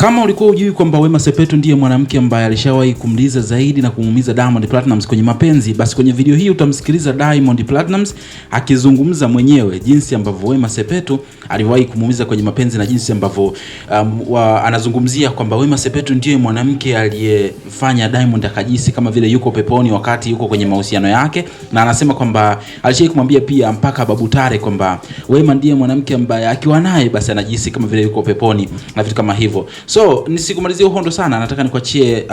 Kama ulikuwa hujui kwamba Wema Sepetu ndiye mwanamke ambaye alishawahi kumliza zaidi na kumuumiza Diamond Platnumz kwenye mapenzi, basi kwenye video hii utamsikiliza Diamond Platnumz akizungumza mwenyewe jinsi ambavyo Wema Sepetu aliwahi kumuumiza kwenye mapenzi na jinsi ambavyo anazungumzia kwamba Wema Sepetu ndiye mwanamke aliyefanya Diamond akajisi kama vile yuko peponi wakati yuko kwenye mahusiano yake, na anasema kwamba alishawahi kumwambia pia mpaka Babu Tare kwamba Wema ndiye mwanamke ambaye akiwa naye basi anajisi kama vile yuko peponi na vitu kama hivyo. So nisikumalizie uhondo sana, nataka nikuachie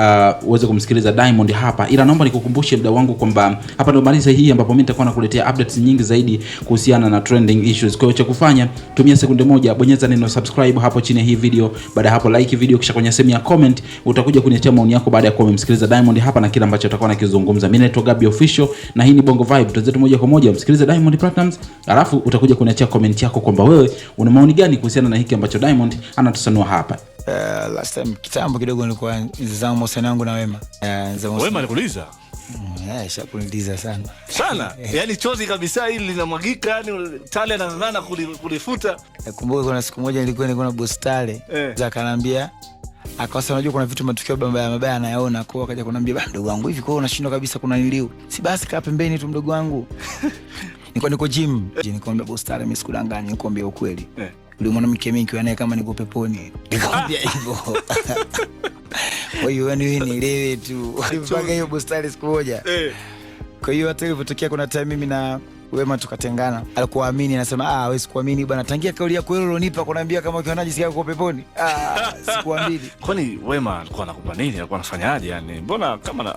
uweze kumsikiliza Diamond hapa, ila naomba nikukumbushe mda wangu kwamba hapa ndo maliza hii ambapo mimi nitakuwa nakuletea updates nyingi zaidi kuhusiana na trending issues. Kwa hiyo cha kufanya, tumia sekunde moja, bonyeza neno subscribe hapo chini ya hii video. Baada hapo like video, kisha kwenye sehemu ya comment utakuja kuniachia maoni yako baada ya kuwa umemsikiliza Diamond hapa na kila ambacho atakuwa anakizungumza. Mimi naitwa Gabby Official na hii ni Bongo Vibe. Tutazetu moja kwa moja msikilize Diamond Platnumz, alafu utakuja kuniachia comment yako kwamba wewe una maoni gani kuhusiana na hiki ambacho Diamond anatusanua hapa. Last time kitambo kidogo nilikuwa nizama mahusiano yangu na Wema. Wema alikuuliza? Shakuniuliza sana. Sana? Yaani chozi kabisa hili linamwagika, yani Tale anang'ana kulifuta. Nakumbuka kuna siku moja nilikuwa na boss Tale. Akaniambia akawasa, unajua kuna vitu matukio mabaya anayaona, kwa akaja kuniambia, "Ba mdogo wangu, hivi kwa unashindwa kabisa kuna niliu. Si basi kaa pembeni tu mdogo wangu." Niko gym. Nikamwambia boss Tale, mimi sikudanganya, nikwambia ukweli. Yule mwanamke mimi kiwa naye kama niko peponi. Nikamwambia hivyo. Kwa hiyo yani wewe nielewe tu. Mpaka hiyo bustani siku moja. Kwa hiyo hata ilipotokea kuna time mimi na Wema tukatengana, alikuwa amini, anasema wewe sikuamini bwana, tangia kauli yako ile ulionipa kuniambia kama ukionaje sikia uko peponi. Sikuamini. Kwani Wema alikuwa anakupa nini? Alikuwa anafanyaje yani? Mbona kama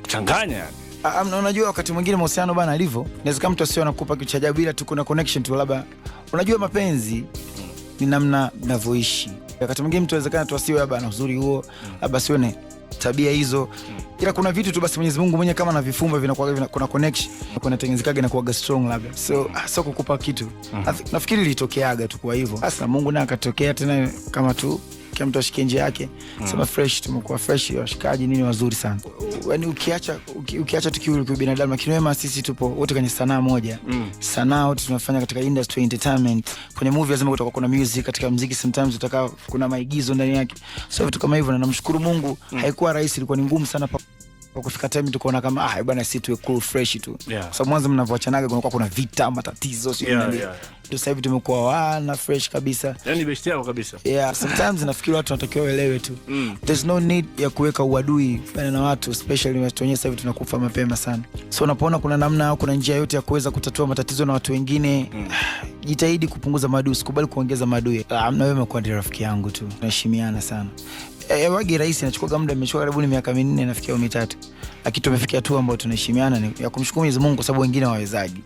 anachanganya yani? Unajua wakati mwingine mahusiano bwana alivyo, inaweza kama mtu asio anakupa kitu cha ajabu, ila tu kuna connection tu, labda unajua mapenzi ni namna mnavyoishi. Wakati mwingine mtu anawezekana tu asiwe labda na uzuri huo, labda sione tabia hizo, ila kuna vitu tu basi Mwenyezi Mungu mwenyewe kama na vifumba vinakuwa kuna connection, kuna tengenezekaga na kuaga strong labda. So kukupa kitu. Nafikiri ilitokeaga tu kwa hivyo. Sasa Mungu naye akatokea tena kama tu kama mtu ashike nje yake. Sema fresh, tumekuwa fresh, washikaji nini wazuri sana. Yaani ukiacha tukiwa binadamu, lakini Wema sisi tupo wote kwenye sanaa moja. Sanaa wote tunafanya katika industry entertainment. Kwenye movie lazima kutakuwa kuna music, katika muziki sometimes utakaa kuna maigizo ndani yake. So vitu kama hivyo, na namshukuru Mungu haikuwa rahisi, ilikuwa ni ngumu sana kwa kufika time tukaona kama bwana sisi tuwe cool fresh tu. So mwanzo mnavoachanaga kuna vita, matatizo sio nini. Ndio sasa hivi tumekuwa wana fresh kabisa. Yaani best yako kabisa. Sometimes nafikiri watu wanatakiwa waelewe tu. There's no need ya kuweka uadui na watu, especially watu wenyewe sasa hivi tunakufa mapema sana. So unapoona kuna namna au kuna njia yote ya kuweza kutatua matatizo na watu wengine, jitahidi kupunguza maadui, usikubali kuongeza maadui. Na wewe umekuwa rafiki yangu tu. Tunaheshimiana sana. Wagi rahisi nachukua muda, nimechukua karibu miaka 4 nafikia 3. Lakini tumefikia tu ambao tunaheshimiana, ni ya kumshukuru Mwenyezi Mungu kwa sababu wengine hawawezaji.